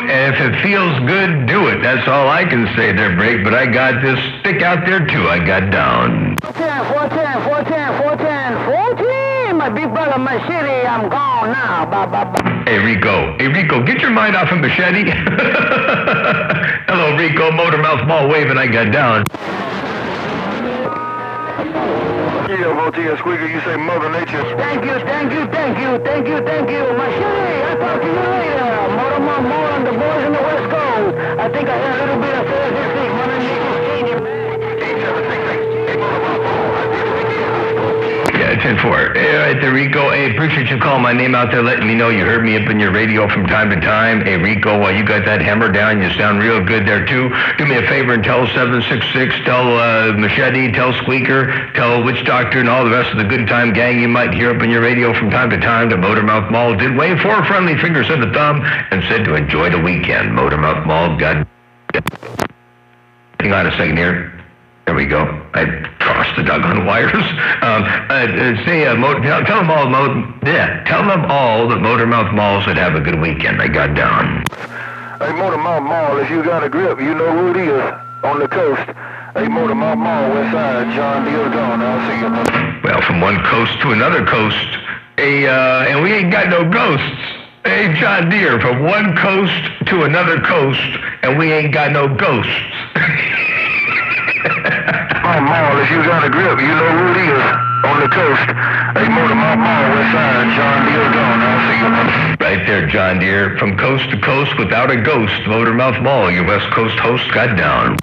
and if it feels good, do it. That's all I can say there, Break, but I got this stick out there, too. I got down. 410. My big brother Machete, I'm gone now. Hey, Rico, get your mind off of Machete. Hello, Rico, Motormouth Mall waving, I got down. Yeah, Voltaire Squeaker, you say Mother Nature. Thank you. Machete, I'll talk to you later. Motormouth Mall and the boys in the West Coast. I think I had a little bit of sales this week. Mother Nature's changing, man. 8766. Hey, Motormouth Mall. Yeah, 10-4. Hey, all right there, Rico. Hey, appreciate you calling my name out there, letting me know you heard me up in your radio from time to time. Hey, Rico, while you got that hammer down, you sound real good there, too. Do me a favor and tell 766, tell Machete, tell Squeaker, tell Witch Doctor, and all the rest of the good time gang you might hear up in your radio from time to time. The Motormouth Mall did wave 4 friendly fingers and a thumb and said to enjoy the weekend. Motormouth Mall, God. Hang on a second here. There we go. I crossed the doggone wires. Tell them all that Motormouth Mall should have a good weekend. I got down. Hey, Motormouth Mall, if you got a grip, you know who it is on the coast. Hey, Motormouth Mall, West Side, John Deere gone. I'll see you. Well, from one coast to another coast, and we ain't got no ghosts. Hey, John Deere, from one coast to another coast, and we ain't got no ghosts. Mall, if you got a grip, you know who it is on the coast. Hey, Motormouth Mall, West Side, John Deere gone. I'll see you. Right there, John Deere, from coast to coast without a ghost. Motormouth Mall, your West Coast host got down.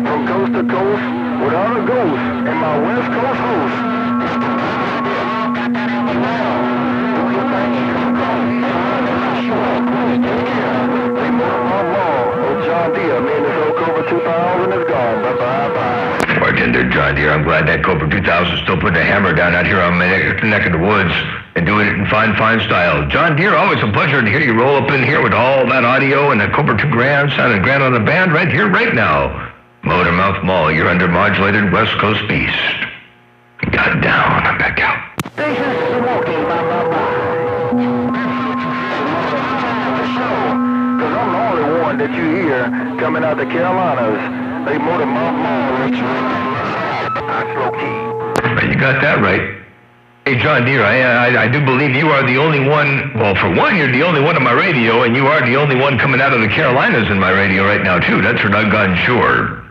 From coast to coast without a ghost, and my West Coast host. Cobra 2000 is gone. Bye-bye. Bartender John Deere, I'm glad that Cobra 2000 still put the hammer down out here on my neck of the woods and doing it in fine style. John Deere, always a pleasure to hear you roll up in here with all that audio and the Cobra 2 Grand, sounding grand on the band right here, right now. Motormouth Mall, you're under modulated West Coast beast. Got down, I'm back out. Station's smoking, that you hear coming out the Carolinas. They Motormouth Mall. I slow key. You got that right. Hey, John Deere, I do believe you are the only one, well, for one, you're the only one on my radio, and you are the only one coming out of the Carolinas in my radio right now, too. That's for doggone sure.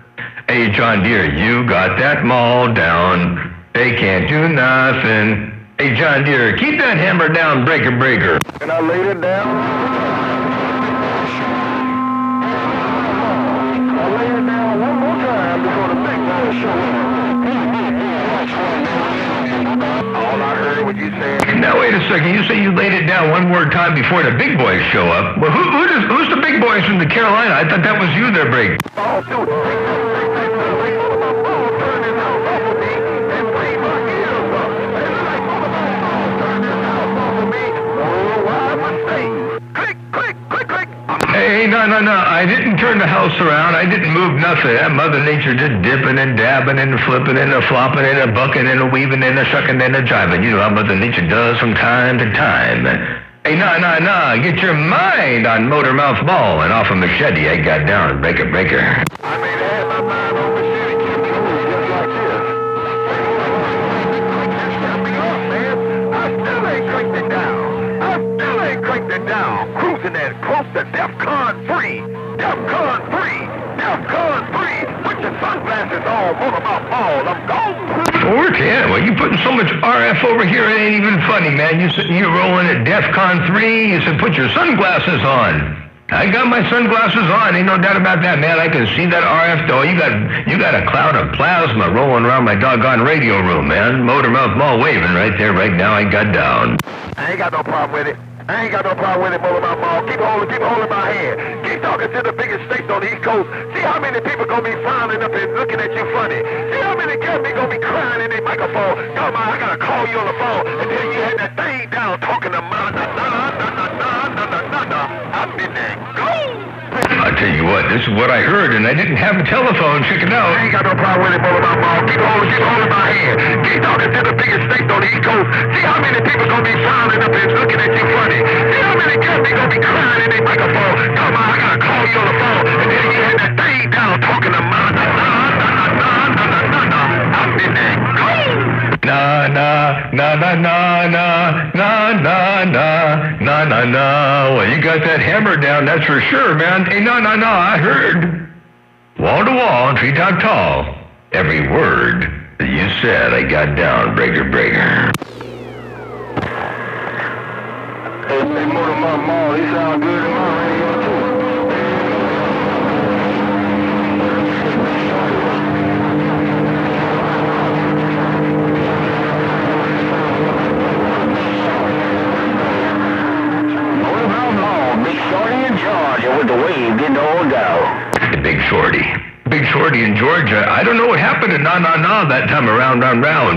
Hey, John Deere, you got that mall down. They can't do nothing. Hey, John Deere, keep that hammer down, breaker. And I laid it down. Now, wait a second. You say you laid it down one more time before the big boys show up. Well, who's the big boys from the Carolina? I thought that was you there, Break. Hey, no. I didn't turn the house around. I didn't move nothing. That Mother Nature just dipping and dabbing and flipping and flopping and bucking and weaving and shucking and jiving. You know how Mother Nature does from time to time. Hey, no. Get your mind on Motormouth Mall and off of Machete. I got down. Breaker. I mean, I had my mind on Machete. Keep me loose just like this. Shut me up, man. I still ain't cranked it down. Cruising at close to DEFCON 3. Put your sunglasses on, Motormouth Mall. I'm gone. Yeah, well, you putting so much RF over here, it ain't even funny, man. You rolling at DEFCON 3. You said put your sunglasses on. I got my sunglasses on. Ain't no doubt about that, man. I can see that RF, though. You got a cloud of plasma rolling around my doggone radio room, man. Motormouth Mall waving right there, right now. I got down. I ain't got no problem with it. Motormouth Mall. Keep holding my hand. Keep talking to the biggest states on the East Coast. See how many people gonna be frowning up and looking at you funny. See how many cats gonna be crying in their microphone. Come on, I gotta call you on the phone. And then you had that thing down talking to I've been there. Go! I tell you what, this is what I heard, and I didn't have a telephone. Check it out. I ain't got no problem with it, Motormouth Mall. Keep holding my hand. Keep talking to the biggest state on the East Coast. See how many people gonna be frowning up and looking at you funny. na na na na na na na na na na. Well, you got that hammer down, that's for sure, man. Hey, na na na, I heard. Wall to wall, treetop tall. Every word that you said, I got down, breaker, breaker. Hey, Motor Mall, he sound good in my radio too. With the wave getting all down. The Big Shorty. Big Shorty in Georgia. I don't know what happened to Na Na Na that time around,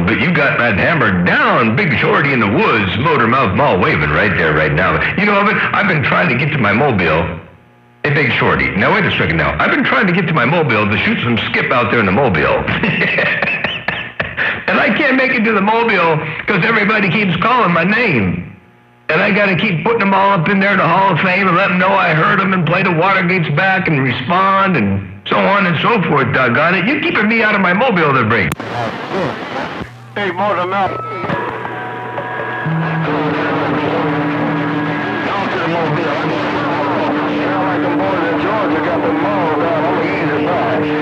but you got that hammer down. Big Shorty in the woods, Motormouth Mall waving right there, right now. You know, I've been trying to get to my mobile. Hey, Big Shorty. Now, wait a second now. I've been trying to get to my mobile to shoot some skip out there in the mobile. And I can't make it to the mobile because everybody keeps calling my name. And I got to keep putting them all up in there in the Hall of Fame and let them know I heard them and play the Watergates back and respond and so on and so forth, doggone it. You're keeping me out of my mobile to break. Hey, Motormouth. Down to the mobile. Sound like them boys in Georgia got the mall down on the easy side. Hey,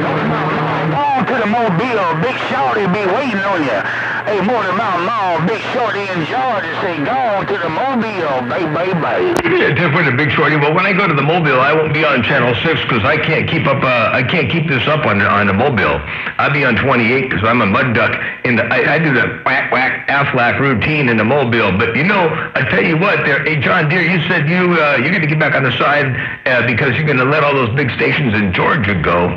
Motormouth. To the mobile. Big Shorty be waiting on you. Hey, Motormouth Mall, Big Shorty in Georgia say, go on to the mobile, baby. Yeah, different than Big Shorty. Well, when I go to the mobile, I won't be on Channel 6 because I can't keep up. I can't keep this up on the mobile. I'll be on 28 because I'm a mud duck. I do the whack whack Aflac routine in the mobile. But you know, I tell you what, hey John Deere, you said you're going to get back on the side because you're going to let all those big stations in Georgia go.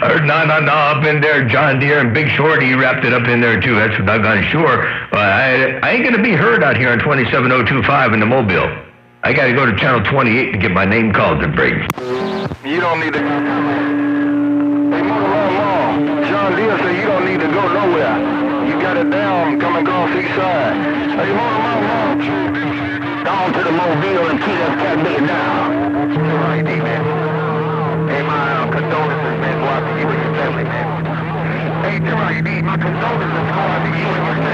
Or na up in there, John Deere and Big Shorty, you wrapped it up in there too. That's what I'm gonna sure. I ain't gonna be heard out here on 27025 in the mobile. I gotta go to channel 28 to get my name called to break. You don't need to. Hey, Motormouth, John Deere said you don't need to go nowhere. You got it down, coming across each side. Hey, Motormouth, down to the mobile and keep that cat big down. That's right, man. Hey, my condolences, man, go out to you and your family, man. Hey, Gerard, my condolences go out to you and your family.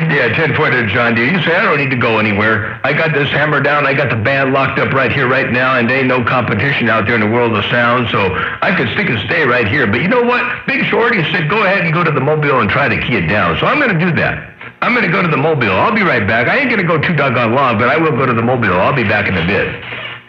Yeah, 10-4 John Deere. You say I don't need to go anywhere. I got this hammer down. I got the band locked up right here, right now, and there ain't no competition out there in the world of sound, so I could stick and stay right here. But you know what? Big Shorty said go ahead and go to the mobile and try to key it down. So I'm going to do that. I'm going to go to the mobile. I'll be right back. I ain't going to go too doggone long, but I will go to the mobile. I'll be back in a bit.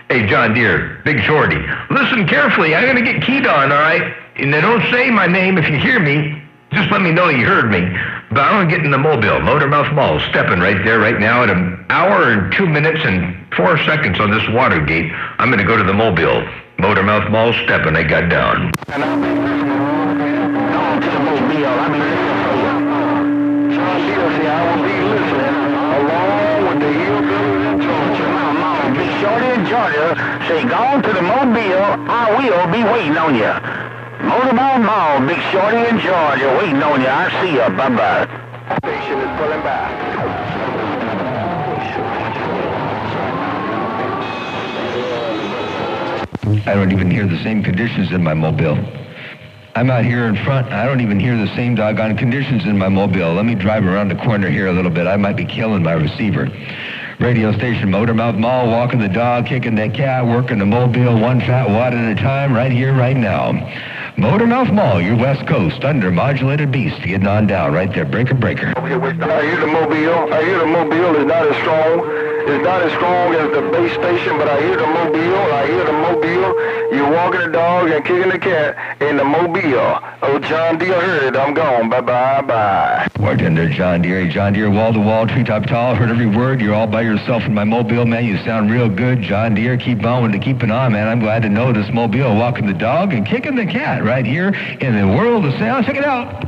Hey, John Deere, Big Shorty, listen carefully. I'm going to get keyed on, all right? And they don't say my name if you hear me. Just let me know you heard me. But I'm going to get in the mobile, Motormouth Mall, stepping right there right now at an hour and 2 minutes and 4 seconds on this Watergate. I'm going to go to the mobile, Motormouth Mall, stepping. I got down. And I'll be listening on to the mobile. I'll be listening for you. John Deere say I will be listening along with the hillbillies in Georgia. Big Shorty in Georgia say, go on to the mobile, I will be waiting on you. Motormouth Mall, Big Shorty in Georgia, waiting on you. I see you. Bye-bye. Station is pulling back. I don't even hear the same conditions in my mobile. I'm out here in front. I don't even hear the same doggone conditions in my mobile. Let me drive around the corner here a little bit. I might be killing my receiver. Radio station, Motormouth Mall, walking the dog, kicking the cat, working the mobile, one fat watt at a time, right here, right now. Motormouth Mall, your West Coast, under modulated beast, getting on down, right there, breaker, breaker. I hear the mobile. I hear the mobile is not as strong. It's not as strong as the base station, but I hear the mobile. I hear the mobile. You're walking the dog and kicking the cat in the mobile. Oh, John Deere heard it. I'm gone. Bye-bye. Bartender John Deere, wall-to-wall, treetop tall, heard every word. You're all by yourself in my mobile, man. You sound real good. John Deere, keep on to keep it on, man. I'm glad to know this mobile, walking the dog and kicking the cat right here in the world of sound. Check it out.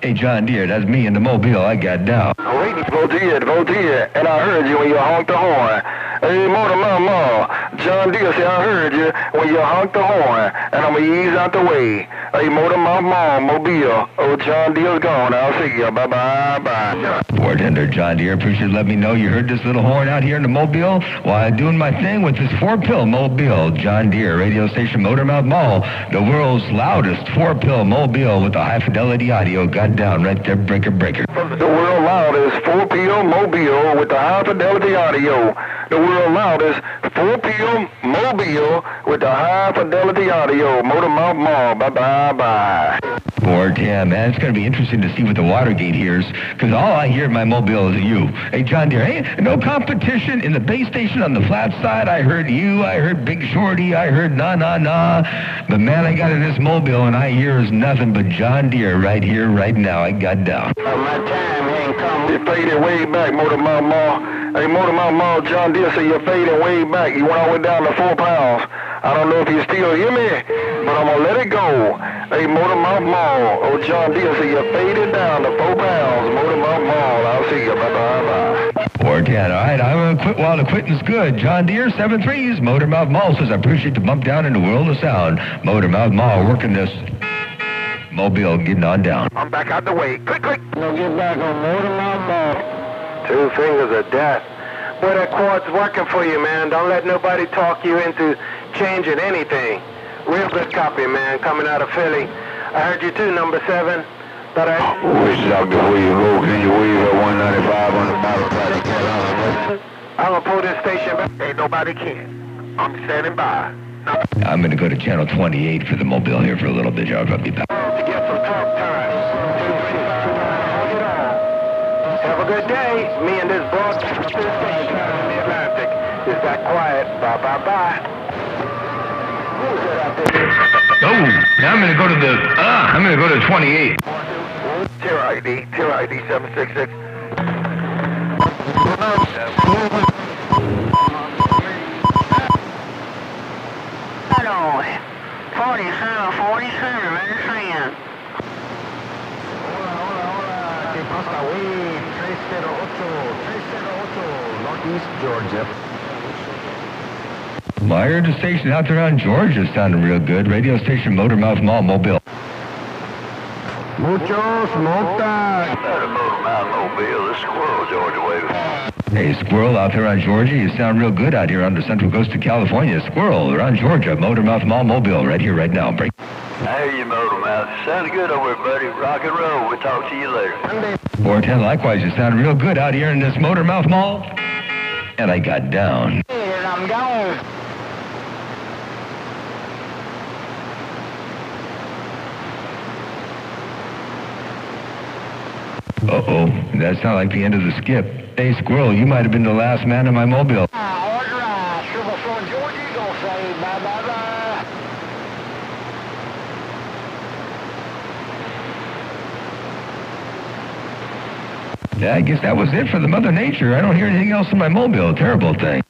Hey, John Deere, that's me in the mobile. I got down. Wait, vote here. And I heard you when you honked the horn. Hey, Motormouth Mall, John Deere said I heard you when you honked the horn. And I'm going to ease out the way. Hey, Motormouth Mall, Mobile. Oh, John Deere's gone. I'll see you. Bye-bye. Bartender John Deere, appreciate let me know you heard this little horn out here in the Mobile while I'm doing my thing with this 4-pill Mobile. John Deere, radio station Motormouth Mall, the world's loudest 4-pill Mobile with the high-fidelity audio. Got down right there, breaker. The world loudest 4-pill Mobile with the high-fidelity audio. The world loudest 4-pill Mobile with the high-fidelity audio. Motormouth Mall. Bye-bye. 410, man, it's going to be interesting to see what the Watergate hears, because all I hear in my Mobile is you. Hey, John Deere, hey, no competition in the base station on the flat side. I heard you, I heard Big Shorty, I heard nah. But man, I got in this Mobile and I hear is nothing but John Deere right here, right now. I got down. My time ain't come. You faded way back, Motormouth Mall. Hey, Motormouth Mall, John Deere say you're fading way back. You went all the way down to 4 pounds. I don't know if you still hear me, but I'm going to let it go. Hey, Motormouth Mall. Oh, John Deere say you're faded down to 4 pounds. Motormouth Mall. I'll see you. Bye-bye. 410, all right, I'm going to quit while the quitting's good. John Deere, 7-3s. Motormouth Mall says I appreciate the bump down in the world of sound. Motormouth Mall working this Mobile, getting on down. I'm back out the way. Click. No, get back on Motormouth Mall. 2 fingers of death. Boy, that quad's working for you, man. Don't let nobody talk you into changing anything. Real good copy, man, coming out of Philly. I heard you too, number 7. Thought I... Wish out before you go. Can you wave at 195 on the battle side? I'm gonna pull this station back. Ain't nobody can. I'm standing by. I'm going to go to channel 28 for the Mobile here for a little bit. I'll be back. To get some talk time. 235. Have a good day. Me and this broadcast station in the Atlantic is that quiet. Bye. Oh, now I'm going to go to I'm going to go to 28. Tier ID 766. Hello. 47, man, friend. Hola. ¿Qué pasa, güey? 308, Northeast Georgia. Well, I heard the station out there on Georgia sounding real good. Radio station Motormouth Mall, Mobile. Muchos motas. Motormouth Mobile, the Squirrel, Georgia wave. Hey, Squirrel out there on Georgia. You sound real good out here on the central coast of California. Squirrel around Georgia, Motormouth Mall, Mobile, right here, right now. Break. I hear you, Motormouth. Sounds good over there, buddy. Rock and roll. We'll talk to you later. 410, likewise, you sound real good out here in this Motormouth Mall. And I got down. Hey, I'm gone. Uh-oh, that sounded like the end of the skip. Hey, Squirrel, you might have been the last man in my Mobile. All right. Silver from Georgia, you gonna say bye. Yeah, I guess that was it for the Mother Nature. I don't hear anything else in my Mobile. Terrible thing.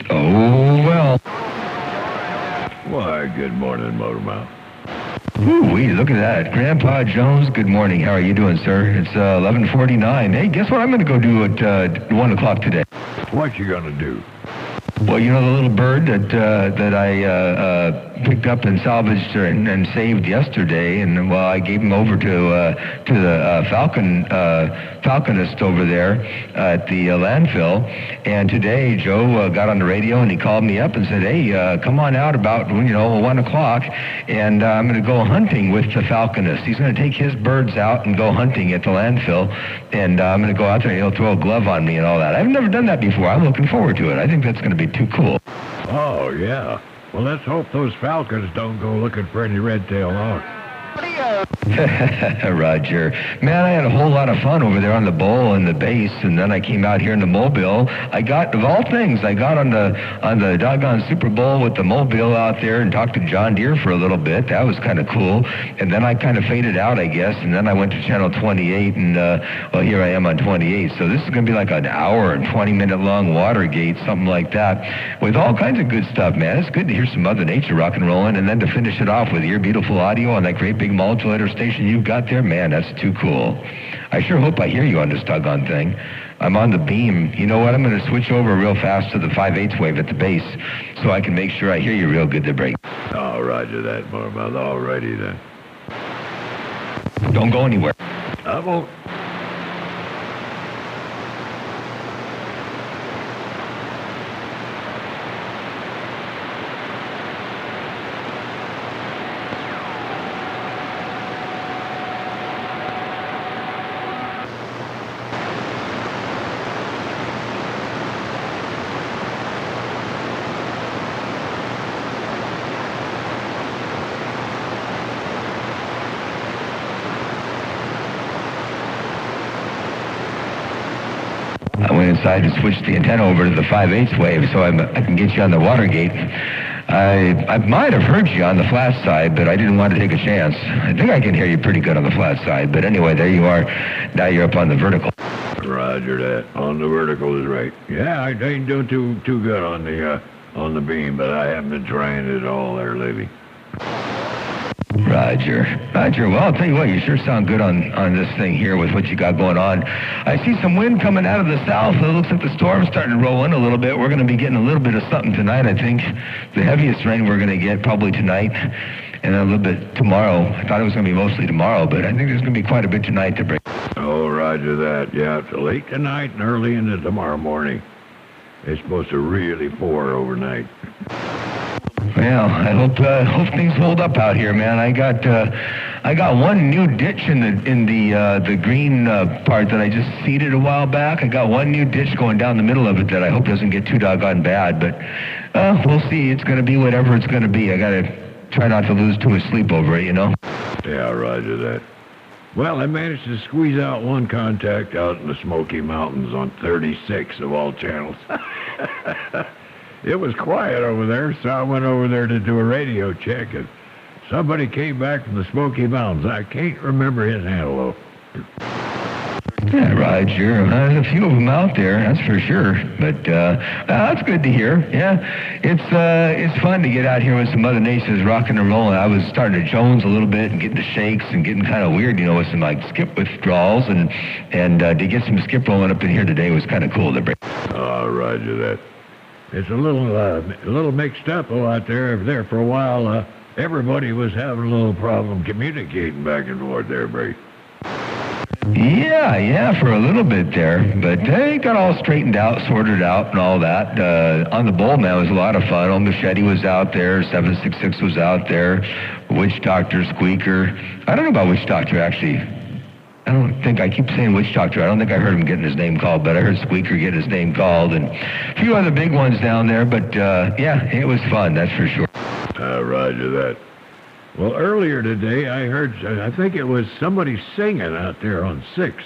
Oh, well. Why, good morning, Motormouth. Ooh-wee, look at that. Grandpa Jones, good morning. How are you doing, sir? It's 11:49. Hey, guess what I'm going to go do at 1 o'clock today? What you gonna do? Well, you know the little bird that I picked up and salvaged and saved yesterday, and well, I gave him over to the falconist over there at the landfill. And today, Joe got on the radio and he called me up and said, "Hey, come on out about 1 o'clock, and I'm going to go hunting with the falconist. He's going to take his birds out and go hunting at the landfill, and I'm going to go out there and he'll throw a glove on me and all that. I've never done that before. I'm looking forward to it. I think that's going to be too cool." Oh, yeah. Well, let's hope those falcons don't go looking for any red-tailed hawks. Roger. Man, I had a whole lot of fun over there on the bowl and the base, and then I came out here in the Mobile. I got, of all things, I got on the doggone Super Bowl with the Mobile out there and talked to John Deere for a little bit. That was kind of cool. And then I kind of faded out, I guess, and then I went to channel 28, and well, here I am on 28. So this is going to be like an hour and 20-minute long Watergate, something like that, with all kinds of good stuff, man. It's good to hear some Mother Nature rock and rolling, and then to finish it off with your beautiful audio on that great big modulator station you've got there, man, that's too cool. I sure hope I hear you on this doggone thing. I'm on the beam. You know what? I'm going to switch over real fast to the 5/8 wave at the base so I can make sure I hear you real good there, Brady. Oh, roger that, Motormouth. All righty then. Don't go anywhere. I won't. I went inside and switched the antenna over to the 5/8 wave so I can get you on the Watergate. I might have heard you on the flat side, but I didn't want to take a chance. I think I can hear you pretty good on the flat side, but anyway, there you are. Now you're up on the vertical. Roger that. On the vertical is right. Yeah, I ain't doing too good on the beam, but I haven't been trying it all there lately. Roger. Well, I'll tell you what, you sure sound good on this thing here with what you got going on. I see some wind coming out of the south. It looks like the storm's starting to roll in a little bit. We're going to be getting a little bit of something tonight, I think. The heaviest rain we're going to get probably tonight and a little bit tomorrow. I thought it was going to be mostly tomorrow, but I think there's going to be quite a bit tonight to break. Oh, roger that. Yeah, it's late tonight and early into tomorrow morning. It's supposed to really pour overnight. Well, I hope things hold up out here, man. I got one new ditch in the green part that I just seeded a while back. I got one new ditch going down the middle of it that I hope doesn't get too doggone bad. But we'll see. It's going to be whatever it's going to be. I got to try not to lose too much sleep over it, you know. Yeah, roger that. Well, I managed to squeeze out one contact out in the Smoky Mountains on 36 of all channels. It was quiet over there, so I went over there to do a radio check, and somebody came back from the Smoky Mountains. I can't remember his handle, though. Yeah, Roger. There's a few of them out there, that's for sure. But that's good to hear. Yeah, it's fun to get out here with some other nations rocking and rolling. I was starting to Jones a little bit and getting the shakes and getting kind of weird, you know, with some like skip withdrawals, and to get some skip rolling up in here today was kind of cool to break. Oh, roger that. It's a little mixed up out there. There for a while, everybody was having a little problem communicating back and forth there, Brady. Yeah, for a little bit there, but they got all straightened out, sorted out, and all that. On the bowl, man, it was a lot of fun. Old Machete was out there, 766 was out there, Witch Doctor, Squeaker. I don't know about Witch Doctor, actually. I keep saying Witch Doctor. I don't think I heard him getting his name called, but I heard Squeaker getting his name called, and a few other big ones down there, but yeah, it was fun, that's for sure. Roger that. Well, earlier today, I heard, I think it was somebody singing out there on 6.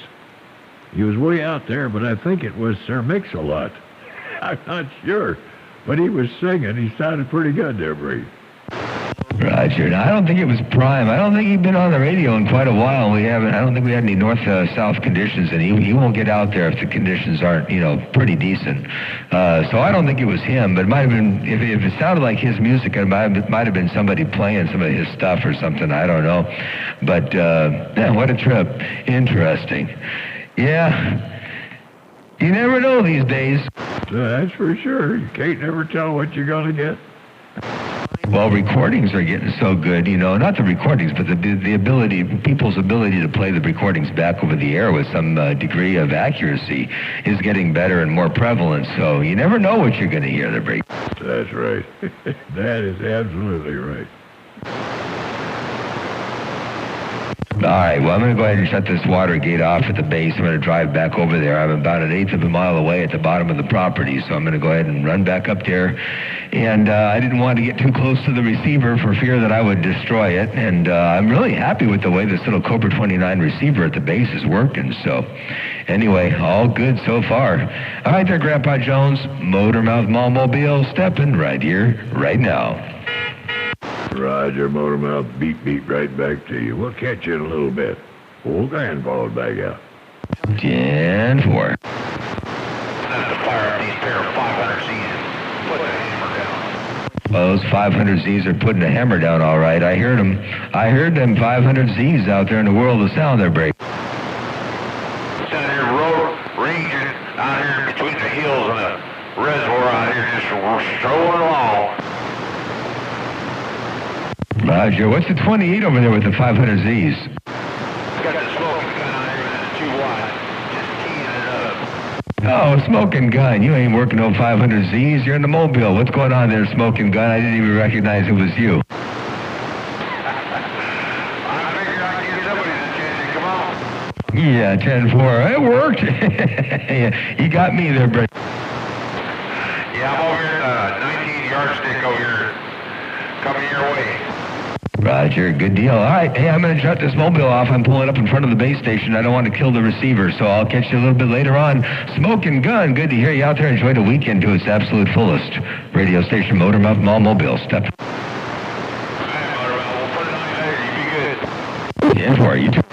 He was way out there, but I think it was Sir Mix-a-Lot. I'm not sure, but he was singing. He sounded pretty good there, Bree. Roger. Now, I don't think it was Prime. I don't think he'd been on the radio in quite a while. I don't think we had any north-south conditions, and he won't get out there if the conditions aren't, pretty decent. So I don't think it was him, but it might have been, if it sounded like his music, it might have been somebody playing some of his stuff or something. I don't know. But, yeah, what a trip. Interesting. Yeah. You never know these days. That's for sure. You can't never tell what you're going to get. Well, recordings are getting so good, not the recordings, but the ability, people's ability to play the recordings back over the air with some degree of accuracy is getting better and more prevalent, so you never know what you're going to hear, the break. That's right. That is absolutely right. All right, well, I'm going to go ahead and shut this water gate off at the base. I'm going to drive back over there. I'm about 1/8 of a mile away at the bottom of the property, so I'm going to go ahead and run back up there. And I didn't want to get too close to the receiver for fear that I would destroy it. And I'm really happy with the way this little Cobra 29 receiver at the base is working. So anyway, all good so far. All right there, Grandpa Jones. Motormouth Mall-Mobile stepping right here, right now. Roger, Motormouth, beep, right back to you. We'll catch you in a little bit. Old Dan followed back out. 10-4. That's the fire on these pair of 500 Z's. Put the hammer down. those 500Zs are putting a hammer down all right. I heard them. I heard them 500Zs out there in the world of sound they're breaking. Down here, road ranging out here between the hills and the reservoir out here, just strolling along. Roger. What's the 28 over there with the 500Zs? Got the smoking gun out here and it's 2 wide. Just keying it up. Oh, smoking gun. You ain't working no 500Zs. You're in the Mobile. What's going on there, smoking gun? I didn't even recognize it was you. I figured I'd give somebody the chance to come on. Yeah, 10-4. It worked. You got me there, Brett. Yeah, I'm over here at 19 yardstick over here, coming your way. Roger, good deal. All right, hey, I'm going to shut this Mobile off. I'm pulling up in front of the base station. I don't want to kill the receiver, so I'll catch you a little bit later on. Smoking gun, good to hear you out there. Enjoy the weekend to its absolute fullest. Radio station Motor Mouth Mall Mobile. Step. All right, Motor Mouth, we'll put it on you later. You be good. 10-4, you too.